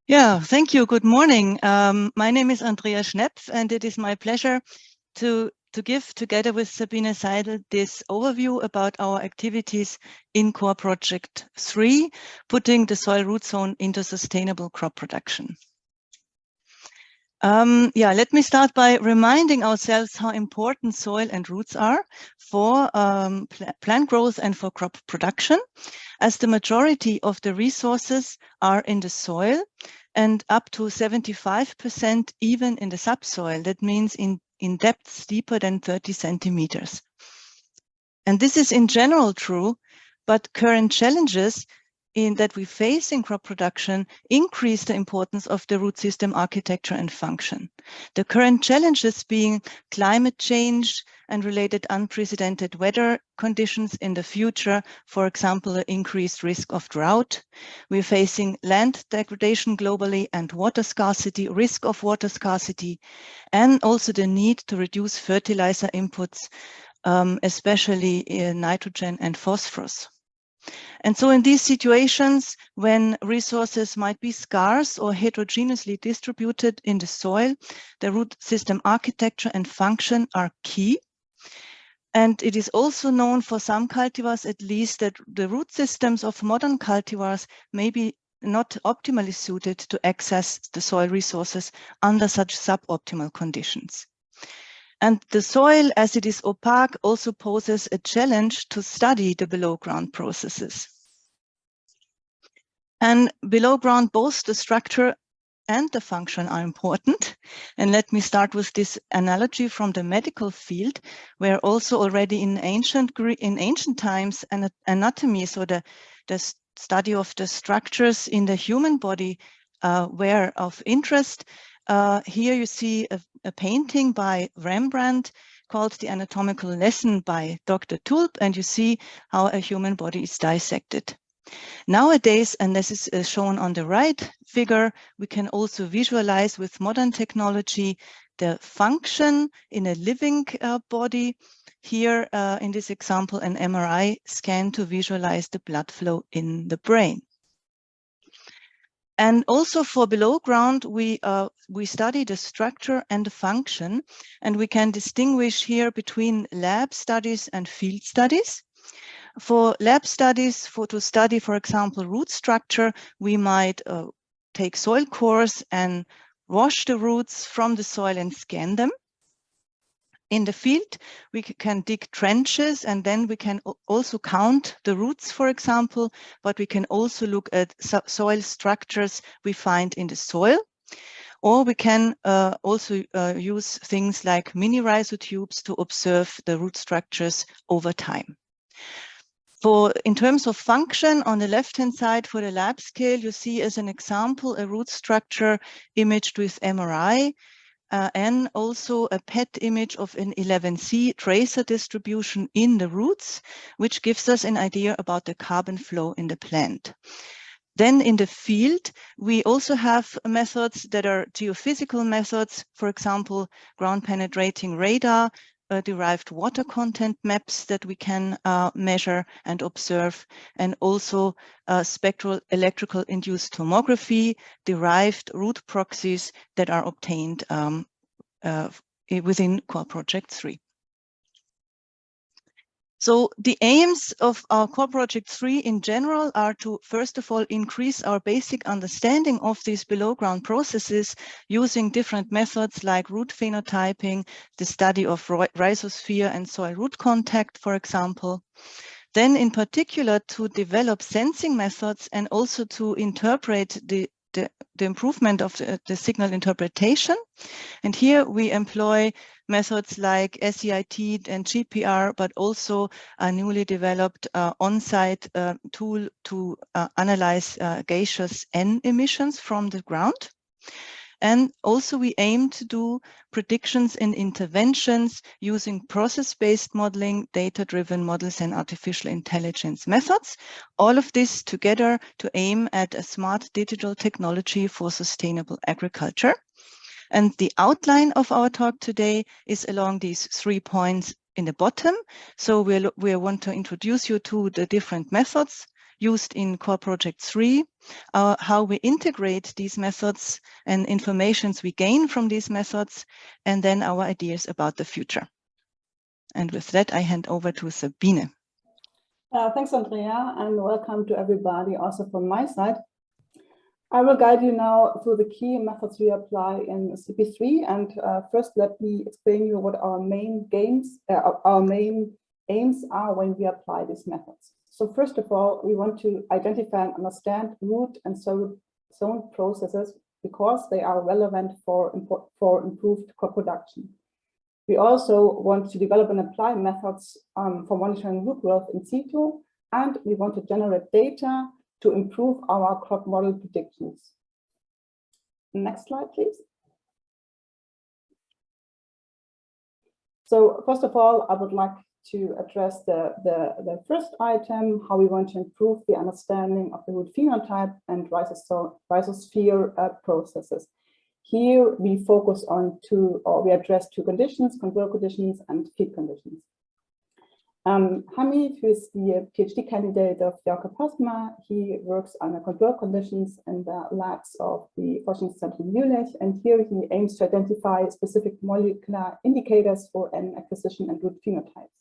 Yeah, thank you. Good morning. My name is Andrea Schnepf, and it is my pleasure to give, together with Sabine Seidel, this overview about our activities in Core Project 3, putting the soil root zone into sustainable crop production. Let me start by reminding ourselves how important soil and roots are for plant growth and for crop production, as the majority of the resources are in the soil and up to 75% even in the subsoil. That means in depths deeper than 30 centimeters. And this is in general true, but current challenges that we face in crop production increase the importance of the root system architecture and function. The current challenges being climate change and related unprecedented weather conditions in the future, for example, the increased risk of drought. We're facing land degradation globally and water scarcity, risk of water scarcity, and also the need to reduce fertilizer inputs, especially in nitrogen and phosphorus. And so in these situations, when resources might be scarce or heterogeneously distributed in the soil, the root system architecture and function are key. And it is also known for some cultivars, at least, that the root systems of modern cultivars may be not optimally suited to access the soil resources under such suboptimal conditions. And the soil, as it is opaque, also poses a challenge to study the below-ground processes. And below ground, both the structure and the function are important. And let me start with this analogy from the medical field, where also already in ancient times, anatomy, so the study of the structures in the human body were of interest. Here you see a painting by Rembrandt called The Anatomical Lesson by Dr. Tulp, and you see how a human body is dissected. Nowadays, and this is shown on the right figure, we can also visualize with modern technology the function in a living body. Here, in this example, an MRI scan to visualize the blood flow in the brain. And also for below ground, we study the structure and the function, and we can distinguish here between lab studies and field studies. For lab studies, to study, for example, root structure, we might take soil cores and wash the roots from the soil and scan them. In the field, we can dig trenches, and then we can also count the roots, for example, but we can also look at soil structures we find in the soil. Or we can also use things like mini rhizotubes to observe the root structures over time. In terms of function, on the left-hand side for the lab scale, you see as an example a root structure imaged with MRI and also a PET image of an 11C tracer distribution in the roots, which gives us an idea about the carbon flow in the plant. Then in the field, we also have methods that are geophysical methods, for example, ground penetrating radar, derived water content maps that we can measure and observe, and also spectral electrical induced tomography, derived root proxies that are obtained within Core Project 3. So the aims of our Core Project 3 in general are to, first of all, increase our basic understanding of these below ground processes using different methods like root phenotyping, the study of rhizosphere and soil root contact, for example. Then in particular to develop sensing methods and also to interpret the improvement of the signal interpretation. And here we employ methods like SEIT and GPR, but also a newly developed on-site tool to analyze gaseous N emissions from the ground. And also we aim to do predictions and interventions using process-based modeling, data-driven models, and artificial intelligence methods. All of this together to aim at a smart digital technology for sustainable agriculture. And the outline of our talk today is along these 3 points in the bottom. So we want to introduce you to the different methods used in core project 3, how we integrate these methods and informations we gain from these methods, and then our ideas about the future. And with that, I hand over to Sabine. Thanks, Andrea, and welcome to everybody also from my side. I will guide you now through the key methods we apply in CP3, and first let me explain you what our main aims are when we apply these methods. So first of all, we want to identify and understand root and zone processes because they are relevant for improved crop production. We also want to develop and apply methods for monitoring root growth in situ, and we want to generate data to improve our crop model predictions. Next slide, please. So first of all, I would like to address the first item, how we want to improve the understanding of the root phenotype and rhizosphere processes. Here we focus on we address two conditions, control conditions and feed conditions. Hamid, who is the PhD candidate of Pasma, he works under control conditions in the labs of the Forschungszentrum Jülich, and here he aims to identify specific molecular indicators for N acquisition and root phenotypes.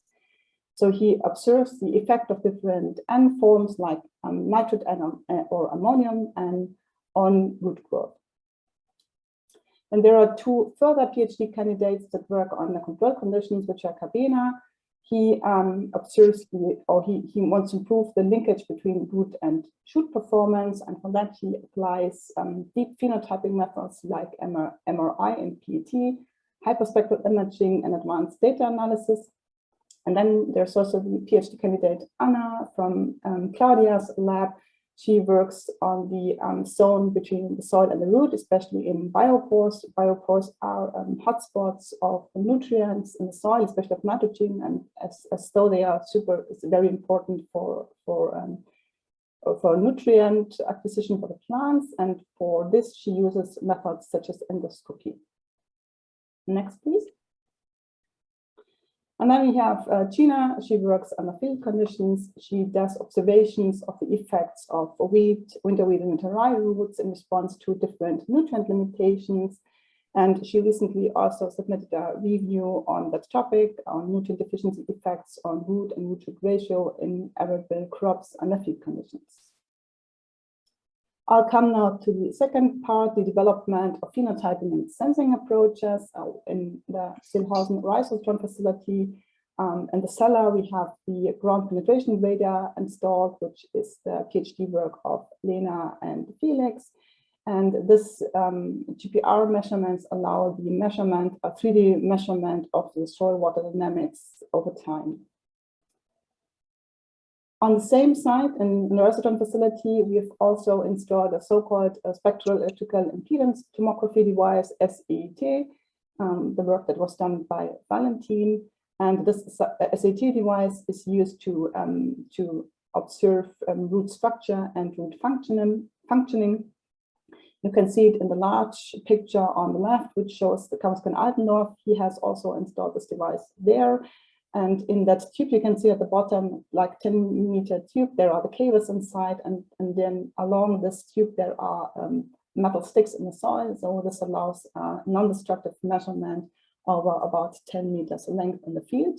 So he observes the effect of different N forms like nitrate N or ammonium and on root growth. And there are two further PhD candidates that work on the control conditions, which are Sabine. He observes he wants to improve the linkage between root and shoot performance, and for that he applies deep phenotyping methods like MRI and PET, hyperspectral imaging, and advanced data analysis. And then there's also the PhD candidate Anna from Claudia's lab. She works on the zone between the soil and the root, especially in biopores. Biopores are hotspots of nutrients in the soil, especially of nitrogen, and as though they are very important for nutrient acquisition for the plants. And for this, she uses methods such as endoscopy. Next, please. And then we have Gina. She works under field conditions. She does observations of the effects of wheat, winter wheat and winter rye roots in response to different nutrient limitations. And she recently also submitted a review on that topic, on nutrient deficiency effects on root and nutrient ratio in arable crops under field conditions. I'll come now to the second part, the development of phenotyping and sensing approaches in the Stillhausen rhizostone facility. In the cellar, we have the ground penetration radar installed, which is the PhD work of Lena and Felix. And this GPR measurements allow the measurement, a 3D measurement of the soil water dynamics over time. On the same site in the rhizostone facility, we have also installed a so-called spectral electrical impedance tomography device, SET, the work that was done by Valentin. And this SET device is used to observe root structure and root functioning. You can see it in the large picture on the left, which shows the Kamskan Altendorf. He has also installed this device there. And in that tube, you can see at the bottom, like 10-meter tube, there are the cables inside, and then along this tube, there are metal sticks in the soil. So this allows non-destructive measurement over about 10 meters length in the field.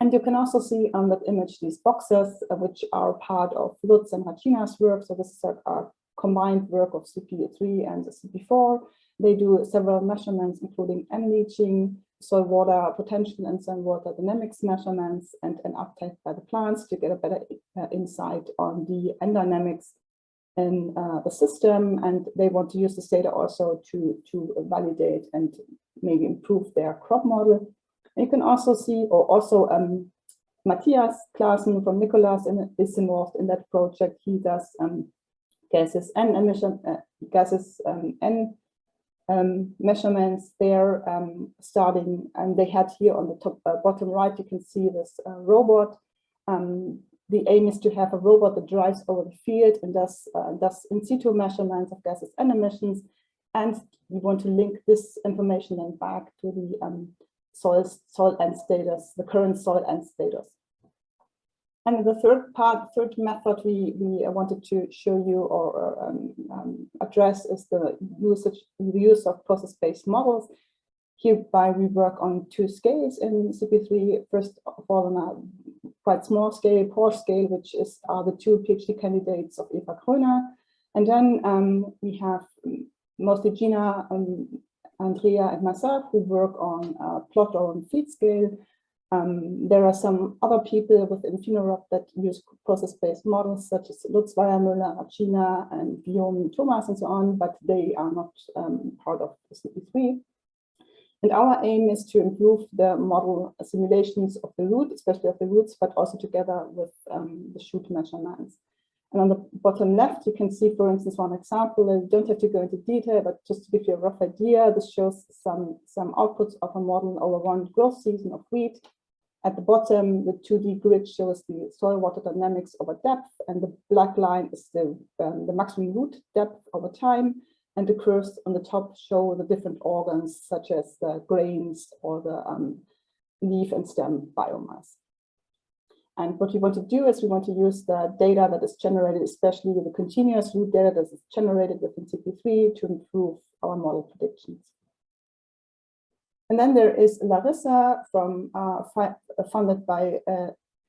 And you can also see on that image these boxes, which are part of Lutz and Hachina's work. So this is a combined work of CP3 and the CP4. They do several measurements, including N leaching, soil water potential and soil water dynamics measurements, and an uptake by the plants to get a better insight on the N dynamics in the system. And they want to use this data also to validate and maybe improve their crop model. And you can also see, Matthias Klaassen from Nicolas is involved in that project. He does gases N emission, N measurements there, starting, and they had here on the top bottom right, you can see this robot. The aim is to have a robot that drives over the field and does in situ measurements of gases and emissions, and we want to link this information then back to the soil end status, the current soil end status. And the third method we wanted to show you or address is the use of process-based models. Hereby we work on 2 scales in CP3. First of all, on a quite small scale, Porsche scale, which are the 2 PhD candidates of Eva Kröner. And then we have mostly Gina, Andrea, and myself who work on plot or on feed scale. There are some other people within PhenoRob that use process-based models, such as Lutz Weiermüller, Gina, and Guillaume Thomas, and so on, but they are not part of the CP3. And our aim is to improve the model simulations of the root, especially of the roots, but also together with the shoot measurements. And on the bottom left, you can see, for instance, one example. I don't have to go into detail, but just to give you a rough idea, this shows some outputs of a model over 1 growth season of wheat. At the bottom, the 2D grid shows the soil water dynamics over depth, and the black line is the maximum root depth over time. And the curves on the top show the different organs, such as the grains or the leaf and stem biomass. And what we want to do is we want to use the data that is generated, especially the continuous root data that is generated within CP3 to improve our model predictions. And then there is Larissa from funded by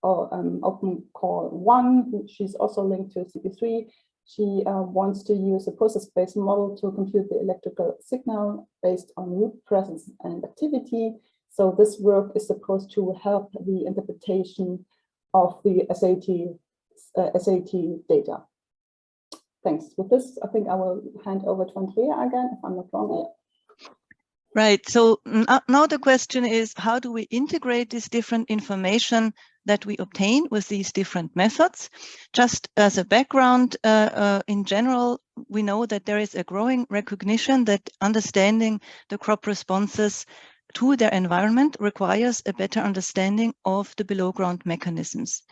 Open Call 1. She's also linked to CP3. She wants to use a process-based model to compute the electrical signal based on root presence and activity. So this work is supposed to help the interpretation of the SAT data. Thanks. With this, I think I will hand over to Andrea again, if I'm not wrong. Right. So now the question is, how do we integrate this different information that we obtain with these different methods? Just as a background, in general, we know that there is a growing recognition that understanding the crop responses to their environment requires a better understanding of the below-ground mechanisms.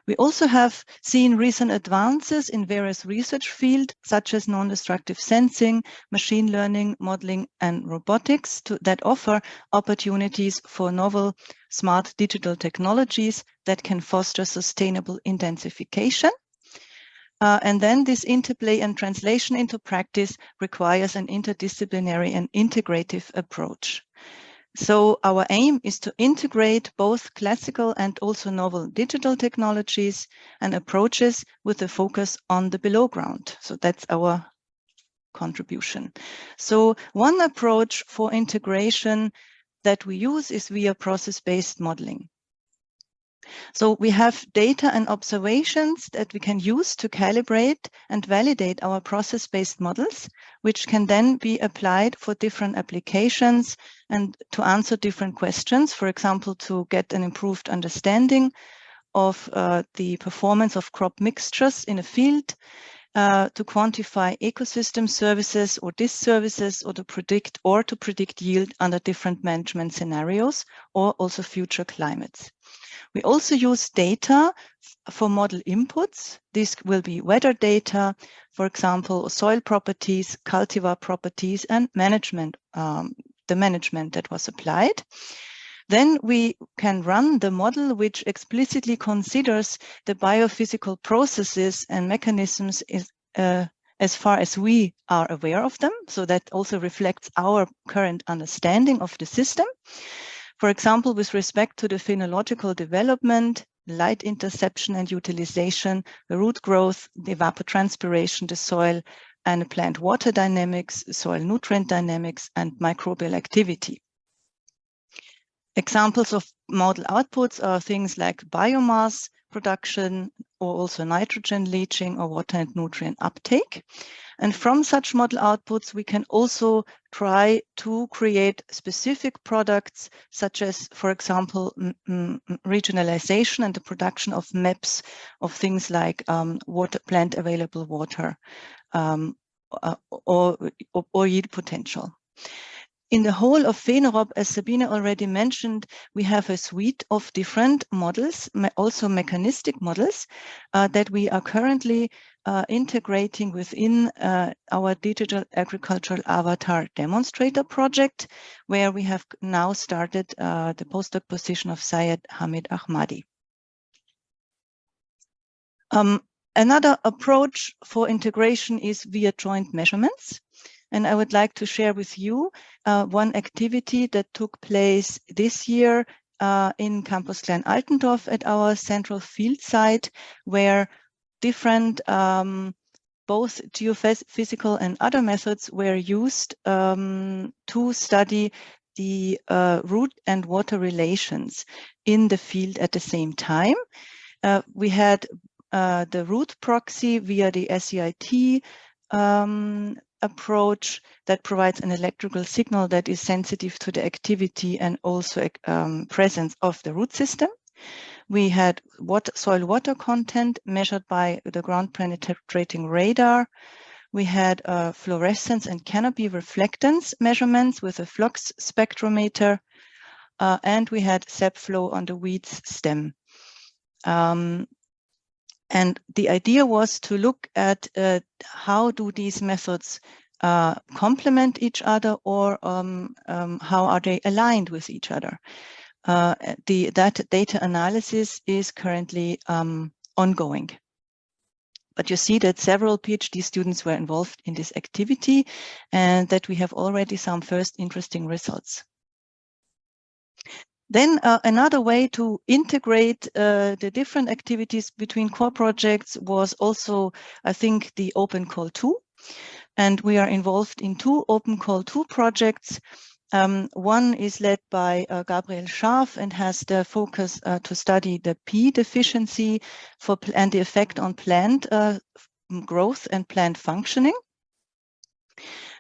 We also have seen recent advances in various research fields, such as non-destructive sensing, machine learning, modeling, and robotics that offer opportunities for novel, smart digital technologies that can foster sustainable intensification. And then this interplay and translation into practice requires an interdisciplinary and integrative approach. So our aim is to integrate both classical and also novel digital technologies and approaches with a focus on the below ground. So that's our contribution. So one approach for integration that we use is via process-based modeling. So we have data and observations that we can use to calibrate and validate our process-based models, which can then be applied for different applications and to answer different questions, for example, to get an improved understanding of the performance of crop mixtures in a field, to quantify ecosystem services or disservices, or to predict yield under different management scenarios, or also future climates. We also use data for model inputs. This will be weather data, for example, soil properties, cultivar properties, and management, the management that was applied. Then we can run the model, which explicitly considers the biophysical processes and mechanisms as far as we are aware of them. So that also reflects our current understanding of the system. For example, with respect to the phenological development, light interception and utilization, the root growth, the evapotranspiration, the soil and plant water dynamics, soil nutrient dynamics, and microbial activity. Examples of model outputs are things like biomass production, or also nitrogen leaching, or water and nutrient uptake. And from such model outputs, we can also try to create specific products, such as, for example, regionalization and the production of maps of things like plant available water or yield potential. In the whole of PhenoRob, as Sabine already mentioned, we have a suite of different models, also mechanistic models, that we are currently integrating within our digital agricultural avatar demonstrator project, where we have now started the postdoc position of Syed Hamid Ahmadi. Another approach for integration is via joint measurements. And I would like to share with you one activity that took place this year in Campus Klein-Altendorf at our central field site, where different both geophysical and other methods were used to study the root and water relations in the field at the same time. We had the root proxy via the SEIT approach that provides an electrical signal that is sensitive to the activity and also presence of the root system. We had soil water content measured by the ground penetrating radar. We had fluorescence and canopy reflectance measurements with a flux spectrometer, and we had sap flow on the weeds stem. And the idea was to look at how do these methods complement each other, or how are they aligned with each other. That data analysis is currently ongoing. But you see that several PhD students were involved in this activity and that we have already some first interesting results. Then another way to integrate the different activities between core projects was also, I think, the Open Call 2. And we are involved in two Open Call 2 projects. One is led by Gabriel Scharf and has the focus to study the P deficiency and the effect on plant growth and plant functioning.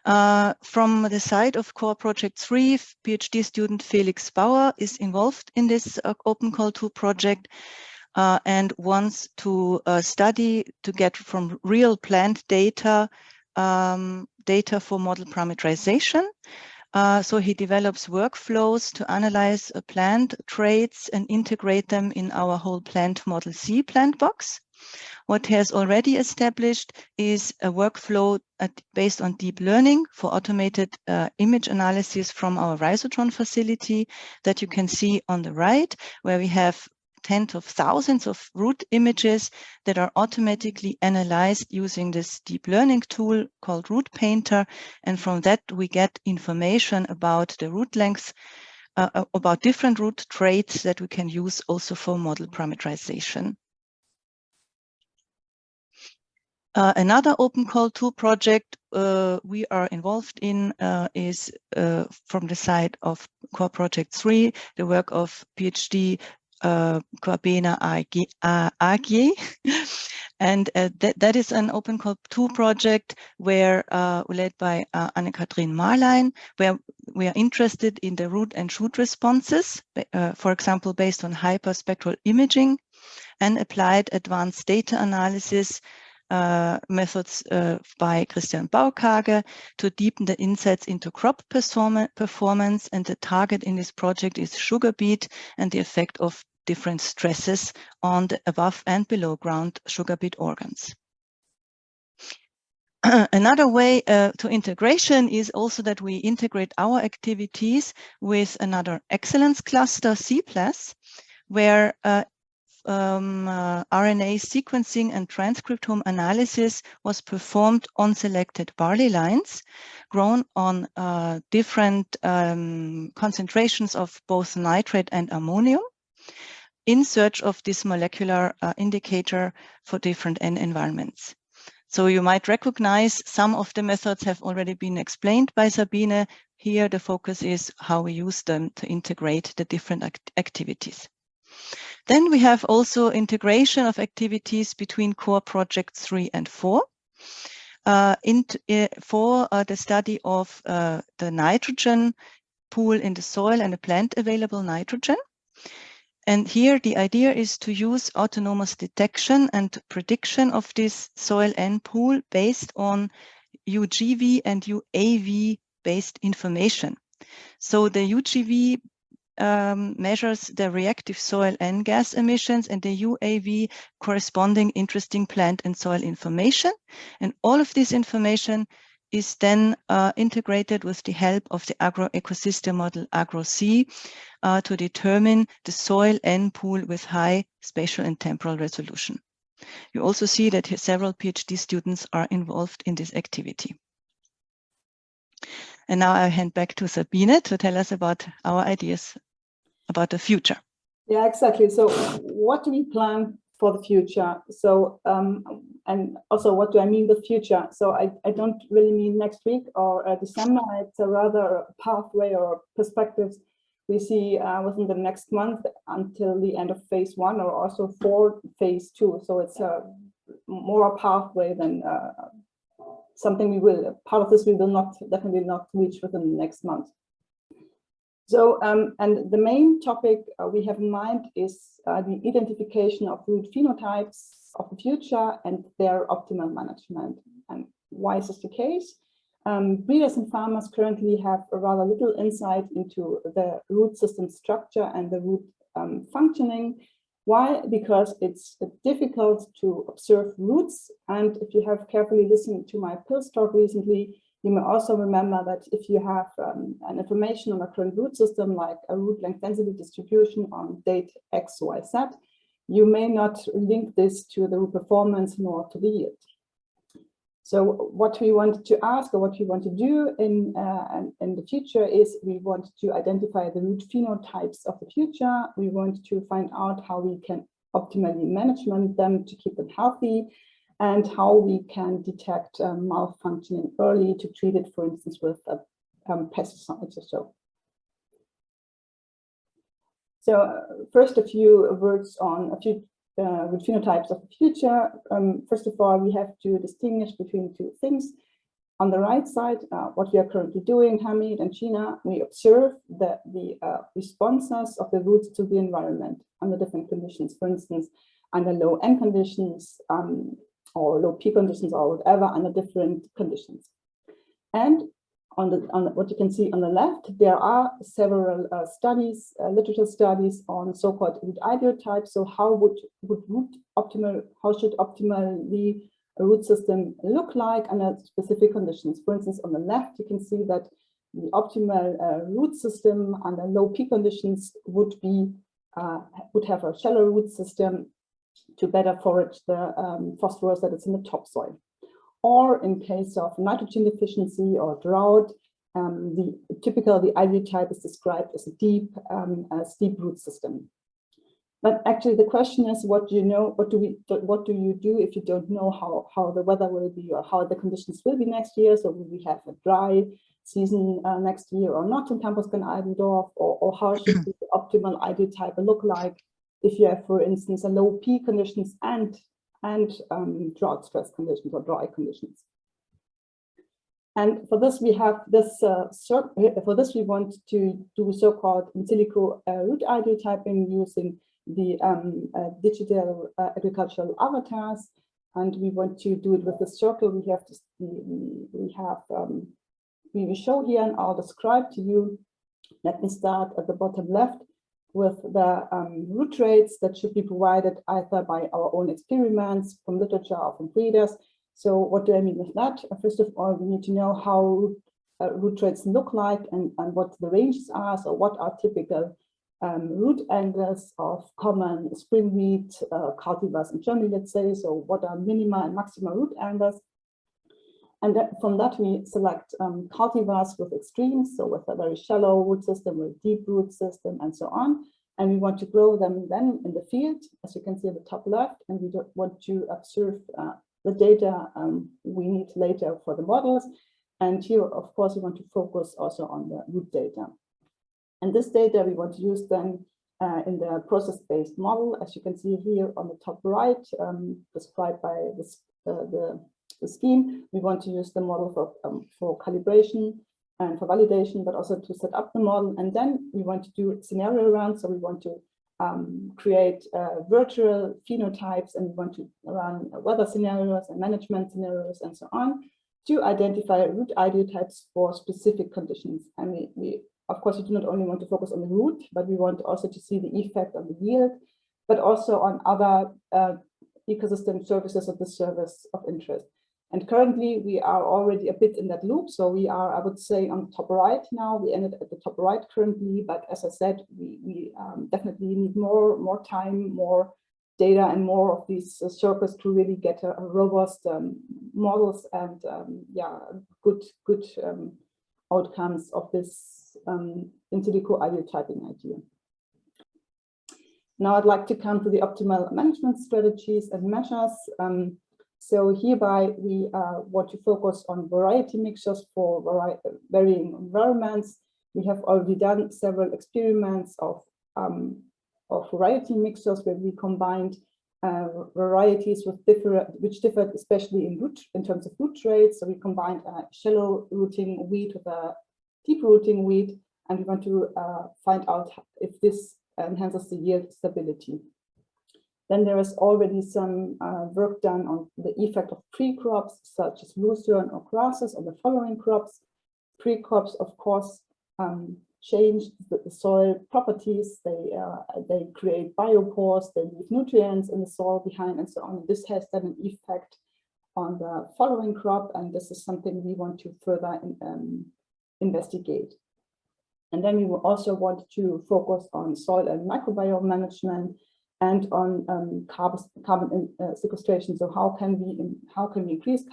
From the side of Core Project 3, PhD student Felix Bauer is involved in this Open Call 2 project and wants to study to get from real plant data data for model parameterization. So he develops workflows to analyze plant traits and integrate them in our whole plant model C plant box. What he has already established is a workflow based on deep learning for automated image analysis from our rhizodron facility that you can see on the right, where we have tens of thousands of root images that are automatically analyzed using this deep learning tool called Root Painter. And from that, we get information about the root length, about different root traits that we can use also for model parameterization. Another Open Call 2 project we are involved in is from the side of Core Project 3, the work of PhD Corbena AG. And that is an Open Call 2 project where led by Anne-Kathrin Marlein, where we are interested in the root and shoot responses, for example, based on hyperspectral imaging, and applied advanced data analysis methods by Christian Baukage to deepen the insights into crop performance. And the target in this project is sugar beet and the effect of different stresses on the above and below ground sugar beet organs. Another way to integration is also that we integrate our activities with another excellence cluster, CPLAS, where RNA sequencing and transcriptome analysis was performed on selected barley lines grown on different concentrations of both nitrate and ammonium in search of this molecular indicator for different N environments. So you might recognize some of the methods have already been explained by Sabine. Here the focus is how we use them to integrate the different activities. Then we have also integration of activities between Core Projects 3 and 4 for the study of the nitrogen pool in the soil and the plant available nitrogen. And here the idea is to use autonomous detection and prediction of this soil N pool based on UGV and UAV based information. So the UGV measures the reactive soil N gas emissions and the UAV corresponding interesting plant and soil information. And all of this information is then integrated with the help of the agroecosystem model AgroC to determine the soil N pool with high spatial and temporal resolution. You also see that several PhD students are involved in this activity. And now I hand back to Sabine to tell us about our ideas about the future. Yeah, exactly. So what do we plan for the future? So, and also what do I mean the future? So I don't really mean next week or December. It's a rather pathway or perspectives we see within the next month until the end of phase 1 or also for phase 2. So it's more a pathway than something we will, part of this we will definitely not reach within the next month. So, and the main topic we have in mind is the identification of root phenotypes of the future and their optimal management. And why is this the case? Breeders and farmers currently have a rather little insight into the root system structure and the root functioning. Why? Because it's difficult to observe roots. And if you have carefully listened to my PILS talk recently, you may also remember that if you have an information on a current root system, like a root length density distribution on date X, Y, Z, you may not link this to the root performance nor to the yield. So what we want to ask or what we want to do in the future is we want to identify the root phenotypes of the future. We want to find out how we can optimally manage them to keep them healthy, and how we can detect malfunctioning early to treat it, for instance, with pesticides or so. So first, a few words on a few root phenotypes of the future. First of all, we have to distinguish between two things. On the right side, what we are currently doing, Hamid and Gina, we observe the responses of the roots to the environment under different conditions. For instance, under low N conditions, or low P conditions, or whatever, under different conditions. And on what you can see on the left, there are several studies, literature studies on so-called root ideotypes. So how should optimally a root system look like under specific conditions? For instance, on the left, you can see that the optimal root system under low P conditions would have a shallow root system to better forage the phosphorus that is in the topsoil. Or in case of nitrogen deficiency or drought, the ideotype is described as a steep root system. But actually, the question is, what do you know? What do you do if you don't know how the weather will be or how the conditions will be next year? So will we have a dry season next year or not in Campus-Eidendorf, or how should the optimal ideotype look like if you have, for instance, a low P conditions and drought stress conditions or dry conditions. And for this, we have this. For this, we want to do so-called in silico root ideotyping using the digital agricultural avatars, and we want to do it with the circle. We will show here, and I'll describe to you. Let me start at the bottom left with the root rates that should be provided either by our own experiments, from literature, or from breeders. So what do I mean with that? First of all, we need to know how root rates look like and what the ranges are. So what are typical root angles of common spring wheat cultivars in Germany, let's say. So what are minima and maxima root angles? And from that, we select cultivars with extremes, so with a very shallow root system, with a deep root system, and so on. And we want to grow them then in the field, as you can see at the top left, and we want to observe the data we need later for the models. And here, of course, we want to focus also on the root data. And this data we want to use then in the process-based model, as you can see here on the top right, described by the scheme. We want to use the model for calibration and for validation, but also to set up the model. And then we want to do scenario runs. So we want to create virtual phenotypes, and we want to run weather scenarios and management scenarios and so on to identify root ideotypes for specific conditions. And we of course, we do not only want to focus on the root, but we want also to see the effect on the yield, but also on other ecosystem services of the service of interest. And currently, we are already a bit in that loop. So we are, I would say, on the top right now. We ended at the top right currently, but as I said, we definitely need more time, more data and more of these circles to really get a robust models and good outcomes of this in silico ideotyping idea. Now I'd like to come to the optimal management strategies and measures. So hereby we want to focus on variety mixtures for varying environments. We have already done several experiments of variety mixtures where we combined varieties with which differed especially in terms of root rates. So we combined a shallow rooting wheat with a deep rooting wheat, and we want to find out if this enhances the yield stability. Then there is already some work done on the effect of pre-crops such as lucerne or grasses on the following crops. Pre-crops, of course, change the soil properties. They create biopores, they leave nutrients in the soil behind, and so on. This has then an effect on the following crop, and this is something we want to further investigate. And then we will also want to focus on soil and microbiome management and on carbon sequestration. So how can we increase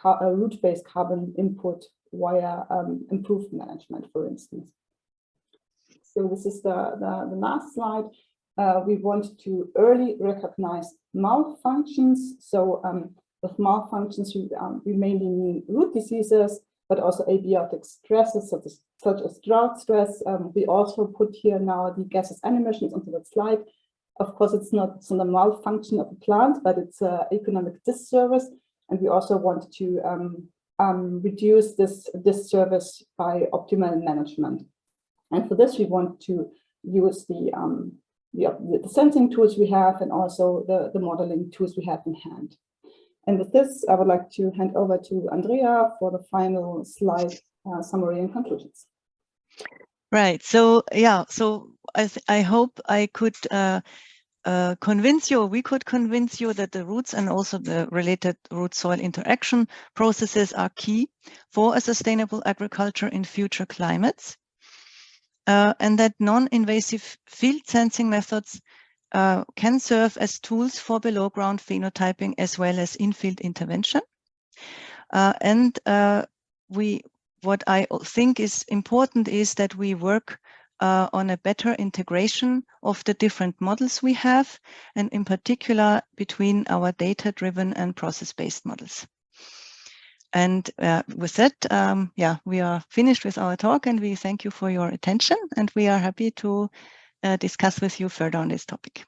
root-based carbon input via improved management, for instance. So this is the last slide. We want to early recognize malfunctions. So with malfunctions, we mainly mean root diseases, but also abiotic stresses such as drought stress. We also put here now the gaseous emissions onto that slide. Of course, it's not a malfunction of the plant, but it's an economic disservice. And we also want to reduce this disservice by optimal management. And for this, we want to use the sensing tools we have and also the modeling tools we have in hand. And with this, I would like to hand over to Andrea for the final slide, summary and conclusions. Right. So yeah. So I hope I could convince you, or we could convince you, that the roots and also the related root-soil interaction processes are key for a sustainable agriculture in future climates, and that non-invasive field sensing methods can serve as tools for below-ground phenotyping as well as in-field intervention. What I think is important is that we work on a better integration of the different models we have, and in particular between our data-driven and process-based models. And with that, we are finished with our talk, and we thank you for your attention, and we are happy to discuss with you further on this topic.